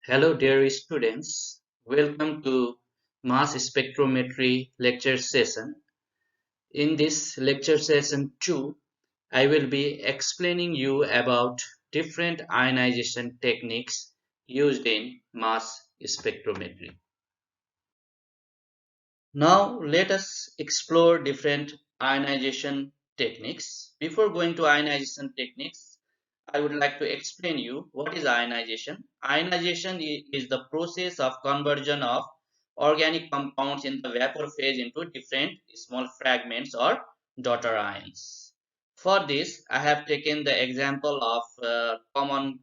Hello dear students, welcome to Mass Spectrometry Lecture Session. In this lecture session 2, I will be explaining you about different ionization techniques used in mass spectrometry. Now let us explore different ionization techniques. Before going to ionization techniques, I would like to explain you what is ionization. Ionization is the process of conversion of organic compounds in the vapor phase into different small fragments or daughter ions. For this, I have taken the example of common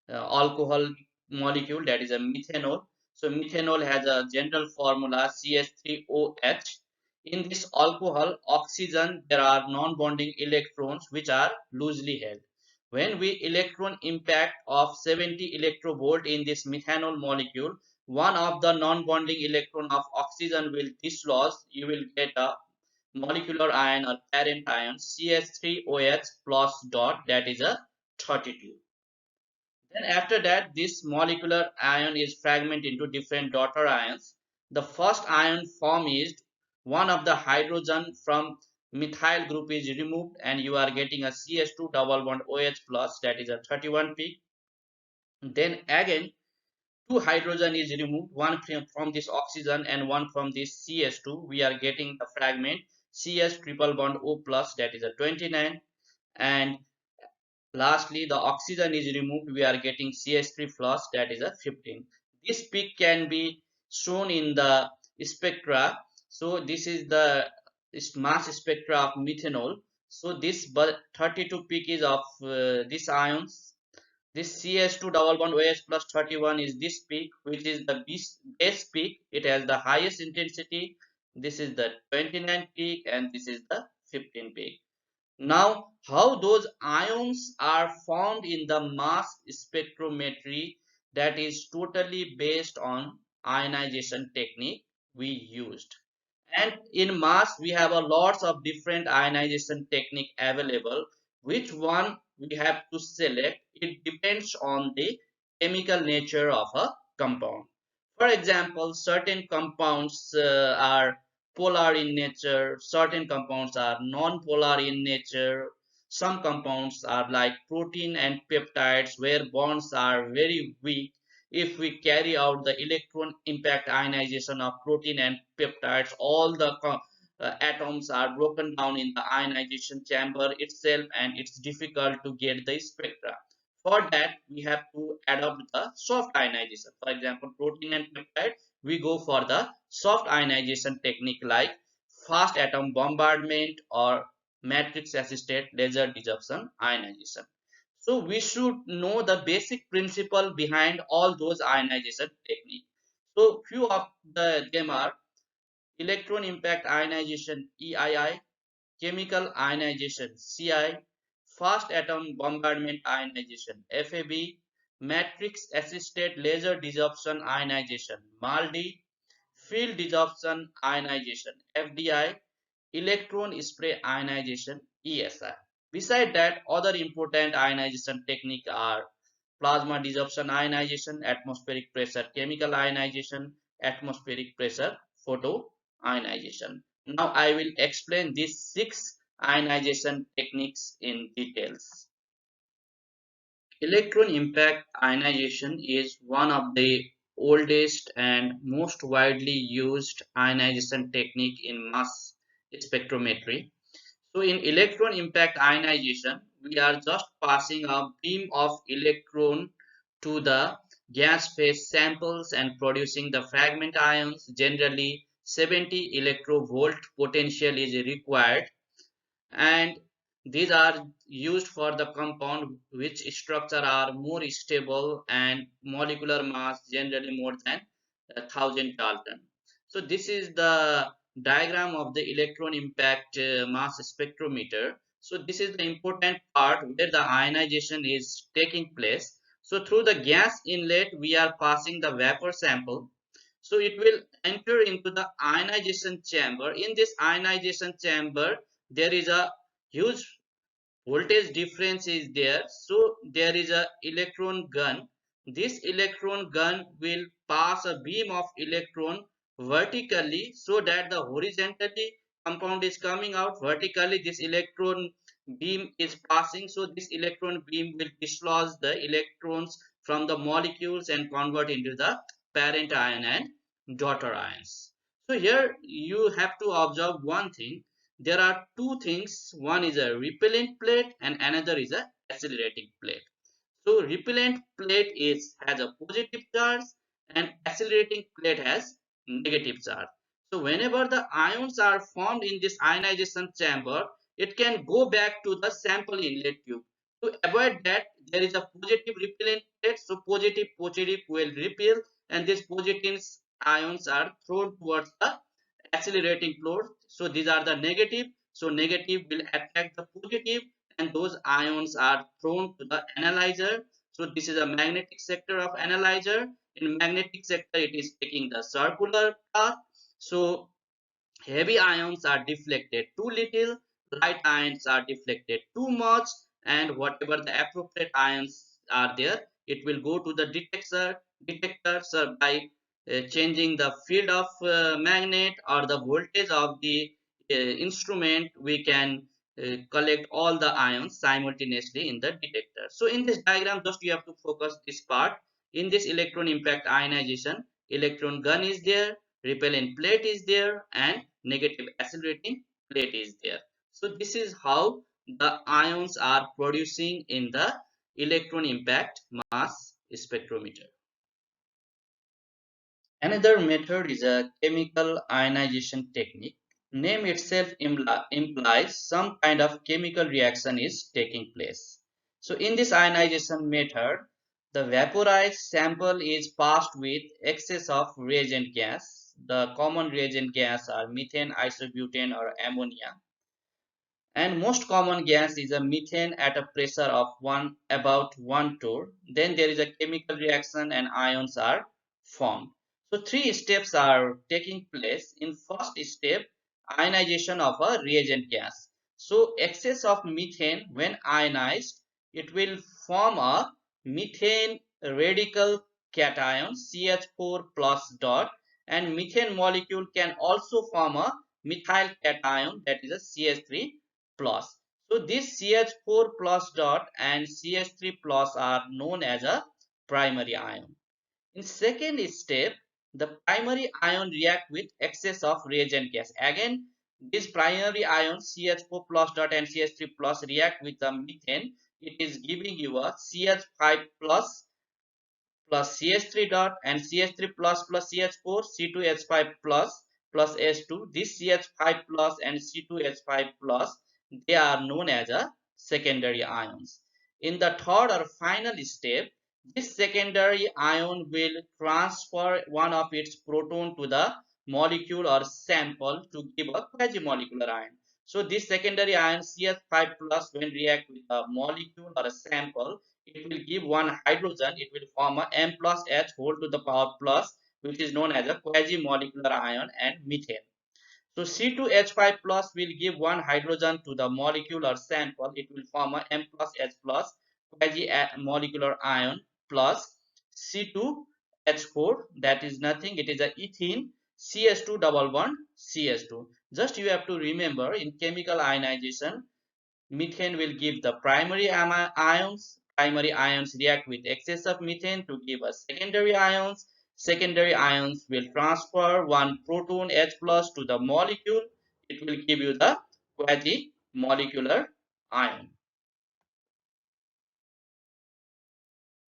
alcohol molecule, that is a methanol. So methanol has a general formula CH3OH. In this alcohol, oxygen, there are non-bonding electrons which are loosely held. When we electron impact of 70 electrovolt in this methanol molecule, one of the non-bonding electron of oxygen will dislodge. You will get a molecular ion or parent ion CH3OH plus dot, that is a 32. Then after that, this molecular ion is fragmented into different daughter ions. The first ion form is one of the hydrogen from methyl group is removed and you are getting a CH2 double bond OH plus, that is a 31 peak. Then again two hydrogen is removed, one from this oxygen and one from this CH2. We are getting the fragment CH triple bond O plus, that is a 29. And lastly, the oxygen is removed. We are getting CH3 plus, that is a 15. This peak can be shown in the spectra. So this is the mass spectra of methanol. So this 32 peak is of this ions. This CH2 double bond OH plus 31 is this peak, which is the base peak. It has the highest intensity. This is the 29 peak and this is the 15 peak. Now, how those ions are formed in the mass spectrometry, that is totally based on ionization technique we used. And in mass, we have a lots of different ionization technique available. Which one we have to select? It depends on the chemical nature of a compound. For example, certain compounds are polar in nature, certain compounds are non-polar in nature. Some compounds are like protein and peptides where bonds are very weak. If we carry out the electron impact ionization of protein and peptides, all the atoms are broken down in the ionization chamber itself and it's difficult to get the spectra. For that, we have to adopt the soft ionization. For example, protein and peptide, we go for the soft ionization technique like fast atom bombardment or matrix assisted laser desorption ionization. So we should know the basic principle behind all those ionization techniques. So few of them are electron impact ionization EII, chemical ionization CI, fast atom bombardment ionization FAB, matrix assisted laser desorption ionization MALDI, field desorption ionization FDI, electron spray ionization ESI. Beside that, other important ionization techniques are plasma desorption ionization, atmospheric pressure chemical ionization, atmospheric pressure photo ionization. Now I will explain these 6 ionization techniques in details. Electron impact ionization is one of the oldest and most widely used ionization technique in mass spectrometry. So in electron impact ionization, we are just passing a beam of electron to the gas phase samples and producing the fragment ions. Generally 70 electrovolt potential is required and these are used for the compound which structure are more stable and molecular mass generally more than 1000 Dalton. So this is the diagram of the electron impact mass spectrometer. So this is the important part where the ionization is taking place. So through the gas inlet we are passing the vapor sample. So it will enter into the ionization chamber. In this ionization chamber there is a huge voltage difference is there. So there is a electron gun this electron gun will pass a beam of electron vertically, so that the horizontally compound is coming out, vertically this electron beam is passing, so this electron beam will dislodge the electrons from the molecules and convert into the parent ion and daughter ions. So here you have to observe one thing. There are two things. One is a repellent plate and another is a accelerating plate. So repellent plate has a positive charge and accelerating plate has negative charge. So whenever the ions are formed in this ionization chamber, it can go back to the sample inlet tube. To avoid that, there is a positive repellent plate. So positive will repel, and these positive ions are thrown towards the accelerating plate. So these are the negative. So negative will attract the positive, and those ions are thrown to the analyzer. So this is a magnetic sector of analyzer. In magnetic sector, it is taking the circular path. So heavy ions are deflected too little, light ions are deflected too much, and whatever the appropriate ions are there, it will go to the detector. So by changing the field of magnet or the voltage of the instrument, we can collect all the ions simultaneously in the detector. So in this diagram, just you have to focus this part. In this electron impact ionization, electron gun is there, repellent plate is there, and negative accelerating plate is there. So this is how the ions are producing in the electron impact mass spectrometer. Another method is a chemical ionization technique. Name itself implies some kind of chemical reaction is taking place. So in this ionization method, the vaporized sample is passed with excess of reagent gas. The common reagent gas are methane, isobutane, or ammonia, and most common gas is a methane at a pressure of about 1 torr. Then there is a chemical reaction and ions are formed. So three steps are taking place. In first step, ionization of a reagent gas. So excess of methane, when ionized, it will form a methane radical cation CH4 plus dot, and methane molecule can also form a methyl cation, that is a CH3 plus. So this CH4 plus dot and CH3 plus are known as a primary ion. In second step, the primary ion react with excess of reagent gas. Again, this primary ion CH4 plus dot and CH3 plus react with the methane. It is giving you a CH5 plus CH3 dot and CH3 plus CH4 C2H5 plus S2. This CH5 plus and C2H5 plus, they are known as a secondary ions. In the third or final step, this secondary ion will transfer one of its proton to the molecule or sample to give a quasi-molecular ion. So this secondary ion CH5 plus, when react with a molecule or a sample, it will give one hydrogen. It will form a M plus H whole to the power plus, which is known as a quasi-molecular ion and methane. So C2H5 plus will give one hydrogen to the molecule or sample. It will form a M plus H plus quasi-molecular ion plus C2H4, that is nothing. It is a ethene CS2 double bond CS2. Just you have to remember, in chemical ionization, methane will give the primary ions. Primary ions react with excess of methane to give us secondary ions. Secondary ions will transfer one proton H plus to the molecule. It will give you the quasi-molecular ion.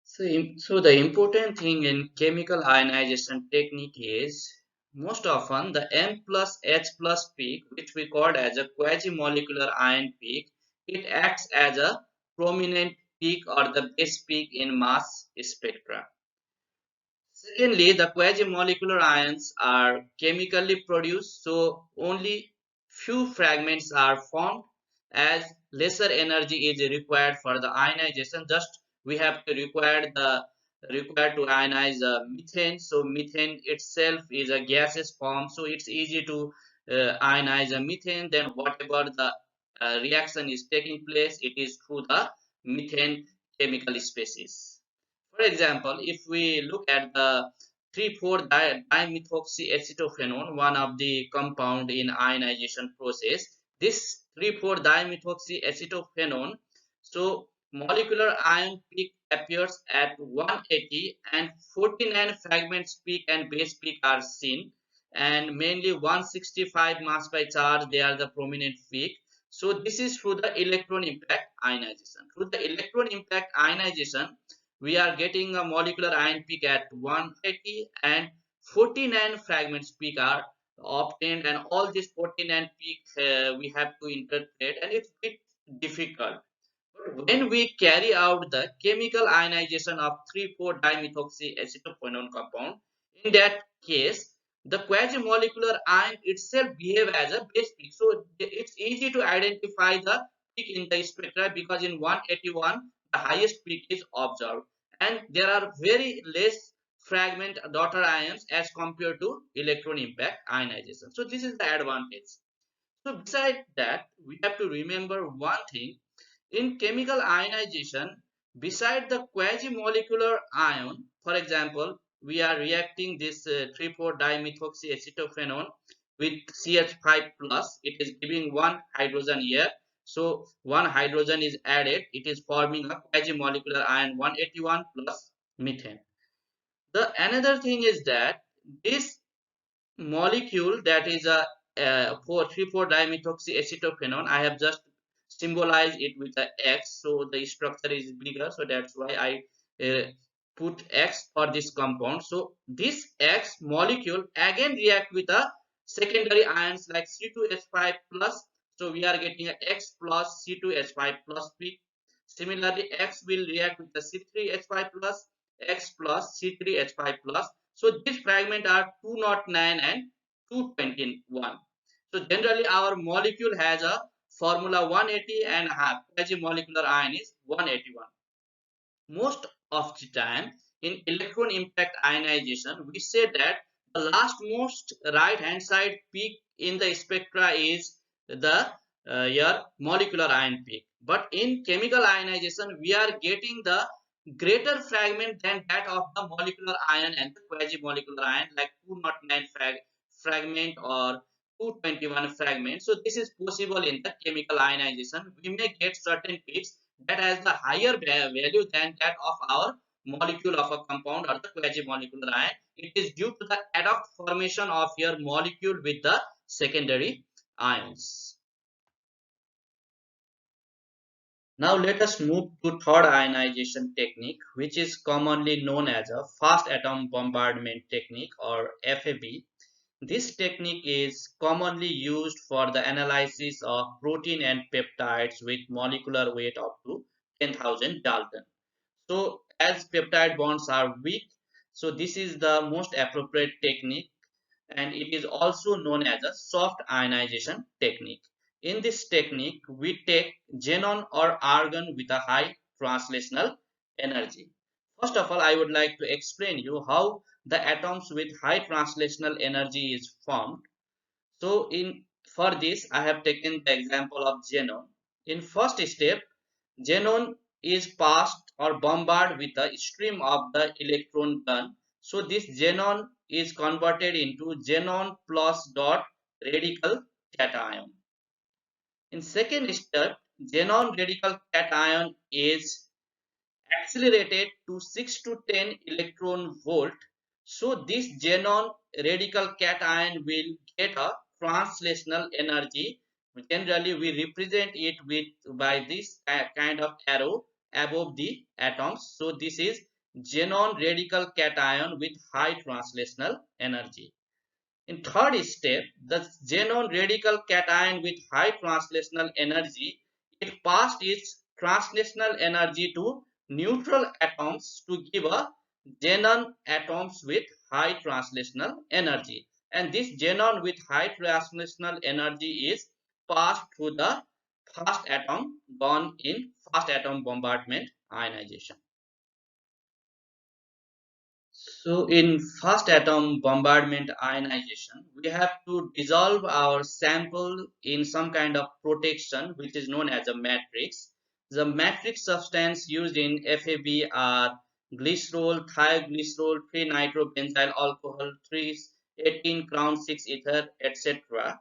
So the important thing in chemical ionization technique is, most often the M plus H plus peak, which we called as a quasi-molecular ion peak, it acts as a prominent peak or the base peak in mass spectra. Secondly, the quasi-molecular ions are chemically produced, so only few fragments are formed, as lesser energy is required for the ionization. Just we have to required to ionize methane. So methane itself is a gaseous form, so it's easy to ionize a methane. Then whatever the reaction is taking place, it is through the methane chemical species. For example, if we look at the 3,4-dimethoxyacetophenone, one of the compound in ionization process, this 3,4-dimethoxyacetophenone, so molecular ion peak appears at 180 and 49 fragments peak and base peak are seen, and mainly 165 mass by charge, they are the prominent peak. So this is through the electron impact ionization. Through the electron impact ionization, we are getting a molecular ion peak at 180 and 49 fragments peak are obtained, and all these 49 peak we have to interpret, and it's a bit difficult. But when we carry out the chemical ionization of 3,4-dimethoxyacetophenone compound, in that case the quasi-molecular ion itself behave as a base peak, so it's easy to identify the peak in the spectra because in 181 the highest peak is observed, and there are very less fragment daughter ions as compared to electron impact ionization. So this is the advantage. So besides that, we have to remember one thing. In chemical ionization, beside the quasi-molecular ion, for example, we are reacting this 3,4-dimethoxyacetophenone with CH5 plus. It is giving one hydrogen here. So one hydrogen is added. It is forming a quasi-molecular ion 181 plus methane. The another thing is that this molecule, that is a 3,4-dimethoxyacetophenone, I have just symbolized it with a X, so the structure is bigger, so that's why I put X for this compound. So this X molecule again react with a secondary ions like C2H5 plus, so we are getting a X plus C2H5 plus P. Similarly, X will react with the C3H5 plus, X plus C3H5 plus. So these fragments are 209 and 221. So generally our molecule has a formula 180 and half, quasi-molecular ion is 181. Most of the time in electron impact ionization, we say that the last most right hand side peak in the spectra is the your molecular ion peak, but in chemical ionization we are getting the greater fragment than that of the molecular ion and the quasi-molecular ion, like 209 fragment or 221 fragment. So this is possible in the chemical ionization. We may get certain peaks that has the higher value than that of our molecule of a compound or the quasi-molecular ion. It is due to the ad hoc formation of your molecule with the secondary ions. Now let us move to third ionization technique, which is commonly known as a fast atom bombardment technique or FAB. This technique is commonly used for the analysis of protein and peptides with molecular weight up to 10,000 Dalton. So as peptide bonds are weak, so this is the most appropriate technique, and it is also known as a soft ionization technique. In this technique, we take xenon or argon with a high translational energy. First of all, I would like to explain you how the atoms with high translational energy is formed. So for this, I have taken the example of xenon. In first step, xenon is passed or bombarded with a stream of the electron gun. So this xenon is converted into xenon plus dot radical cation. In second step, xenon radical cation is accelerated to 6 to 10 electron volt. So this xenon radical cation will get a translational energy. Generally we represent it with by this kind of arrow above the atoms. So this is xenon radical cation with high translational energy. In third step, the xenon radical cation with high translational energy, it passed its translational energy to neutral atoms to give a xenon atoms with high translational energy. And this xenon with high translational energy is passed through the fast atom gone in fast atom bombardment ionization. So in fast atom bombardment ionization, we have to dissolve our sample in some kind of protection which is known as a matrix. The matrix substance used in FAB are glycerol, thioglycerol, 3-nitrobenzyl alcohol, 3-18 crown 6 ether, etc.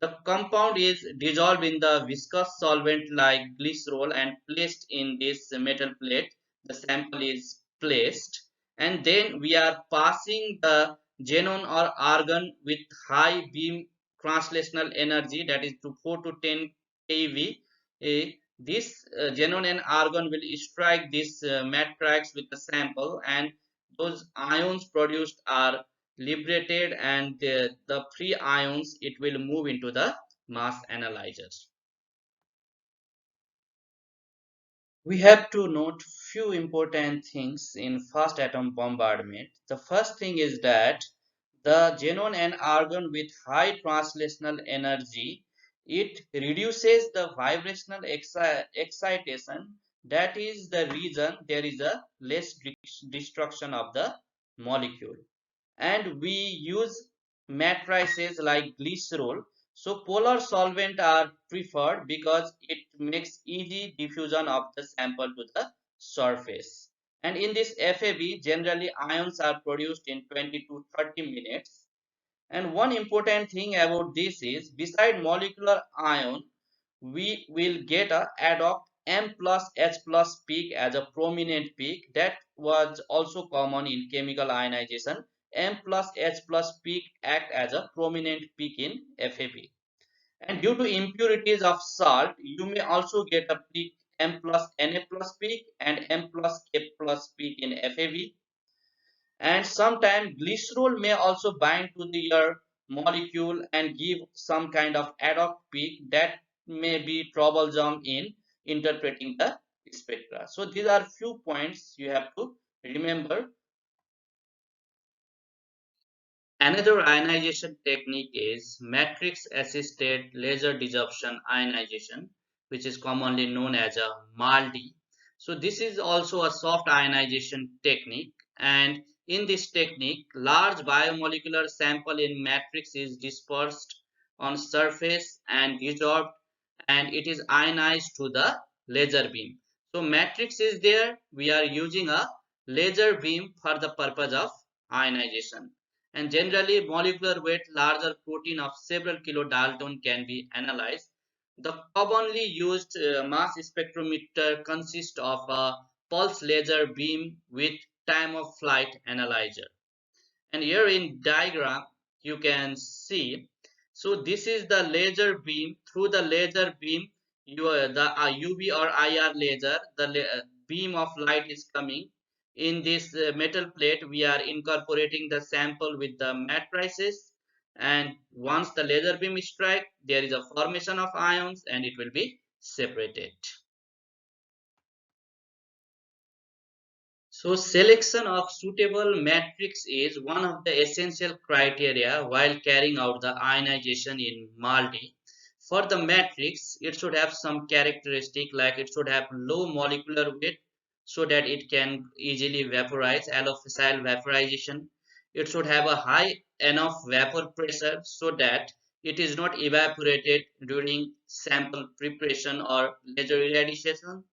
The compound is dissolved in the viscous solvent like glycerol and placed in this metal plate. The sample is placed, and then we are passing the xenon or argon with high beam translational energy, that is to 4 to 10 keV. This xenon and argon will strike this matrix with the sample, and those ions produced are liberated, and the free ions it will move into the mass analyzers. We have to note few important things in fast atom bombardment. The first thing is that the xenon and argon with high translational energy, it reduces the vibrational excitation. That is the reason there is a less destruction of the molecule. And we use matrices like glycerol. So polar solvent are preferred because it makes easy diffusion of the sample to the surface. And in this FAB, generally ions are produced in 20 to 30 minutes. And one important thing about this is, beside molecular ion, we will get a ad hoc M plus H plus peak as a prominent peak. That was also common in chemical ionization. M plus H plus peak act as a prominent peak in FAB. And due to impurities of salt, you may also get a peak M plus Na plus peak and M plus K plus peak in FAB. And sometimes glycerol may also bind to the your molecule and give some kind of ad hoc peak that may be troublesome in interpreting the spectra. So these are few points you have to remember. Another ionization technique is matrix assisted laser desorption ionization, which is commonly known as a MALDI. So this is also a soft ionization technique, and in this technique large biomolecular sample in matrix is dispersed on surface and desorbed, and it is ionized through the laser beam. So matrix is there, we are using a laser beam for the purpose of ionization, and generally molecular weight larger protein of several kilodalton can be analyzed. The commonly used mass spectrometer consists of a pulse laser beam with time of flight analyzer. And here in diagram you can see, so this is the laser beam. Through the laser beam, the UV or IR laser, the beam of light is coming. In this metal plate we are incorporating the sample with the matrices, and once the laser beam strike, there is a formation of ions and it will be separated. So selection of suitable matrix is one of the essential criteria while carrying out the ionization in MALDI. For the matrix, it should have some characteristic like it should have low molecular weight so that it can easily vaporize, allow fissile vaporization. It should have a high enough vapor pressure so that it is not evaporated during sample preparation or laser irradiation,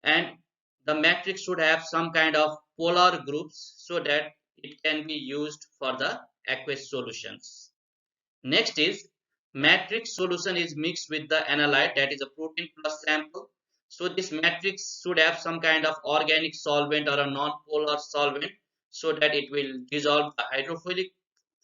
and the matrix should have some kind of polar groups so that it can be used for the aqueous solutions. Next is matrix solution is mixed with the analyte, that is a protein plus sample. So this matrix should have some kind of organic solvent or a non-polar solvent so that it will dissolve the hydrophilic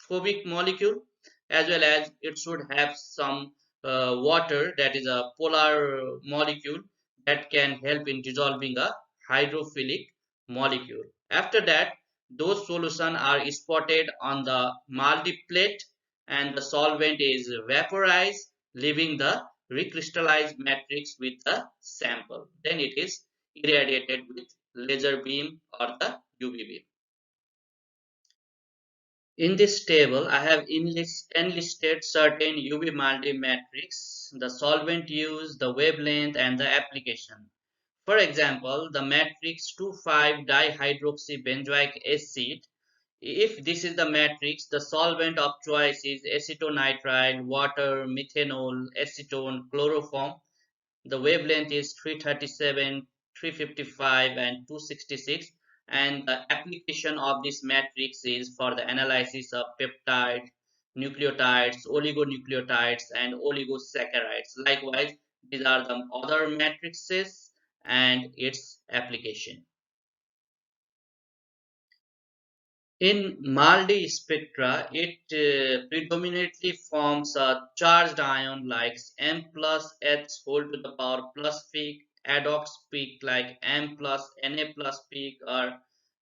phobic molecule, as well as it should have some water, that is a polar molecule that can help in dissolving a hydrophilic molecule. After that, those solutions are spotted on the MALDI plate and the solvent is vaporized, leaving the recrystallized matrix with the sample. Then it is irradiated with laser beam or the UV beam. In this table, I have enlisted certain UV MALDI matrix, the solvent used, the wavelength, and the application. For example, the matrix 2,5-dihydroxybenzoic acid. If this is the matrix, the solvent of choice is acetonitrile, water, methanol, acetone, chloroform. The wavelength is 337 355 and 266, and the application of this matrix is for the analysis of peptide, nucleotides, oligonucleotides, and oligosaccharides. Likewise, these are the other matrices and its application. In MALDI spectra, it predominantly forms a charged ion like M plus H whole to the power plus peak, addox peak like M plus Na plus peak, or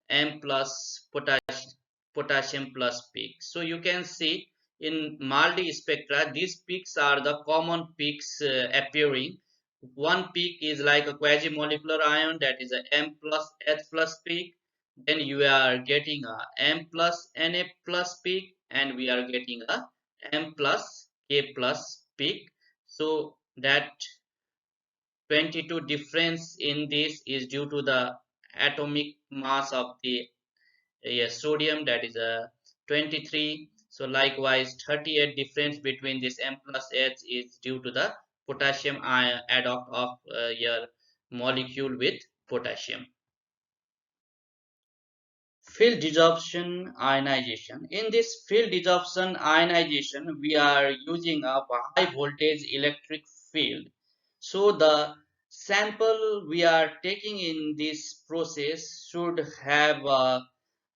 M plus potassium plus peak. So you can see in MALDI spectra, these peaks are the common peaks appearing. One peak is like a quasi-molecular ion, that is a M plus H plus peak. Then you are getting a M plus Na plus peak, and we are getting a M plus K plus peak. So that 22 difference in this is due to the atomic mass of the sodium, that is a 23. So likewise 38 difference between this M plus H is due to the potassium ion adduct of your molecule with potassium. Field desorption ionization. In this field desorption ionization, we are using a high voltage electric field. So the sample we are taking in this process should have a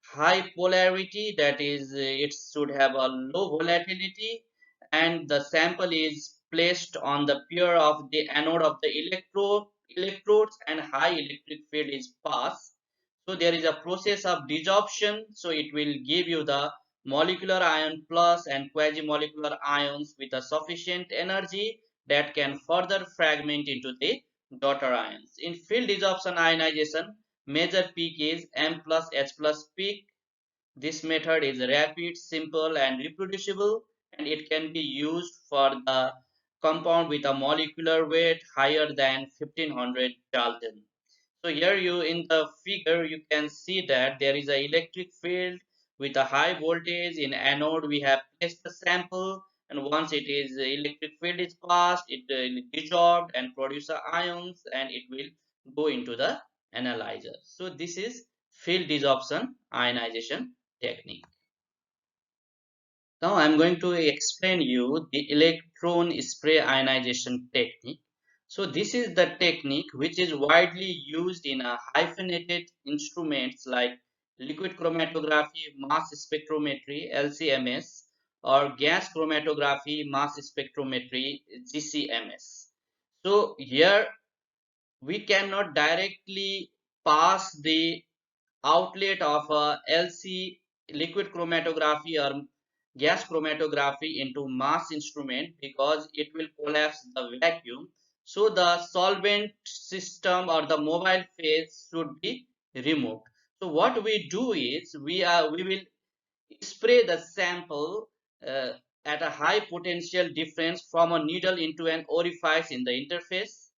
high polarity, that is, it should have a low volatility, and the sample is placed on the pair of the anode of the electrodes, and high electric field is passed. So there is a process of desorption, so it will give you the molecular ion plus and quasi-molecular ions with a sufficient energy that can further fragment into the daughter ions. In field desorption ionization, major peak is M plus H plus peak. This method is rapid, simple, and reproducible, and it can be used for the compound with a molecular weight higher than 1500 Dalton. So here you in the figure you can see that there is an electric field with a high voltage. In anode we have placed the sample, and once it is electric field is passed, it dissolved and produce ions, and it will go into the analyzer. So this is field desorption ionization technique. Now I am going to explain you the electron spray ionization technique. So this is the technique which is widely used in a hyphenated instruments like liquid chromatography, mass spectrometry, LCMS, or gas chromatography, mass spectrometry, GCMS. So here we cannot directly pass the outlet of a LC, liquid chromatography, or gas chromatography into mass instrument, because it will collapse the vacuum. So the solvent system or the mobile phase should be removed. So what we do is we will spray the sample uh, at a high potential difference from a needle into an orifice in the interface,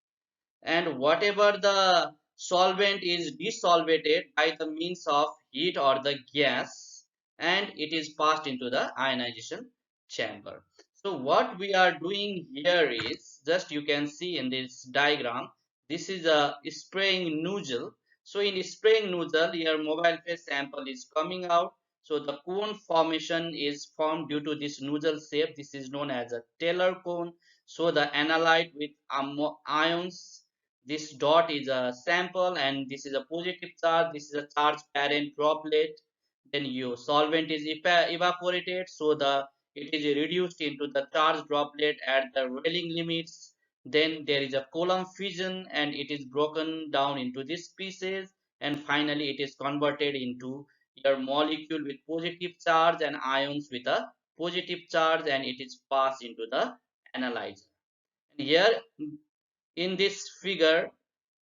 and whatever the solvent is desolvated by the means of heat or the gas, and it is passed into the ionization chamber. So what we are doing here is, just you can see in this diagram, this is a spraying nozzle. So in spraying nozzle, your mobile phase sample is coming out. So the cone formation is formed due to this nozzle shape. This is known as a Taylor cone. So the analyte with ions, this dot is a sample, and this is a positive charge, this is a charge parent droplet. Then your solvent is evaporated, so the it is reduced into the charge droplet at the Rayleigh limits. Then there is a Coulomb fission, and it is broken down into these pieces, and finally it is converted into your molecule with positive charge and ions with a positive charge, and it is passed into the analyzer. And here in this figure,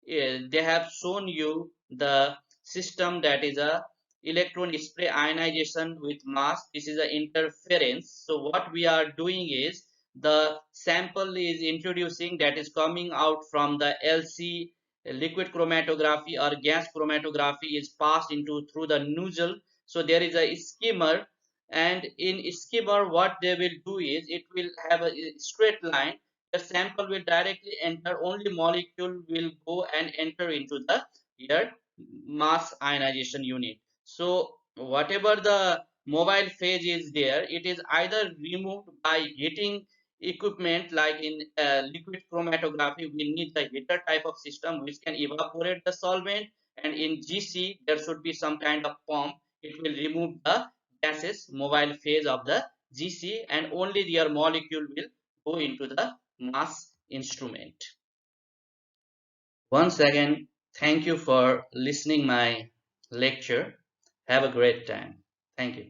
they have shown you the system, that is a electron spray ionization with mass. This is an interference. So what we are doing is, the sample is introducing, that is coming out from the LC, liquid chromatography or gas chromatography, is passed into through the nozzle. So there is a skimmer, and in skimmer what they will do is, it will have a straight line. the sample will directly enter, only molecule will go and enter into the your mass ionization unit. So whatever the mobile phase is there, it is either removed by heating equipment, like in liquid chromatography we need the heater type of system which can evaporate the solvent, and in GC there should be some kind of pump, it will remove the gases mobile phase of the GC, and only their molecule will go into the mass instrument. Once again, thank you for listening my lecture. Have a great time. Thank you.